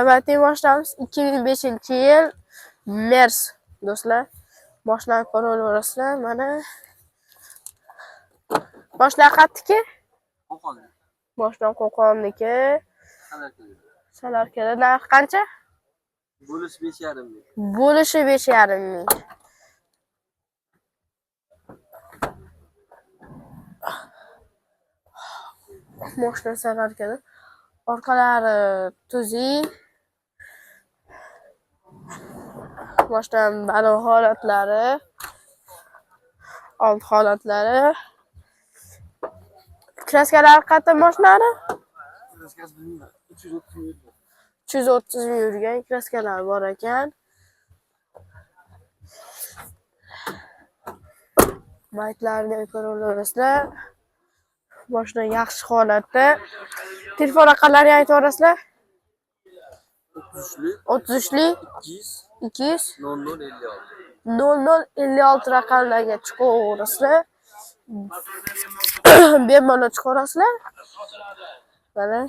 Navbatni boshlaymiz. 2005-yil Mers do'stlar. Boshlanib ko'raverasizlar. Mana boshlar qaytdiki? Qo'qon. Boshdan Qo'qonniki. Salarkada narxi qancha? Bo'lishi 5,5 ming. Bo'lishi 5,5 ming. Moshina salarkada. Orqalari tuzi. Boshdan balo holatlari. Old holatlari. Kraskalar qancha moshinani? Kraskasi bilmayman. 330 ming. 330 ming yurgan kraskalar bor ekan. Maytlarni ko'raverasizlar. Boshdan yaxshi holatda. Telefon raqamlarini aytib o'rasizlar. 33 200 0056 raqamlarga chiqaverasizlar. Bemalol chiqaverasizlar. Mana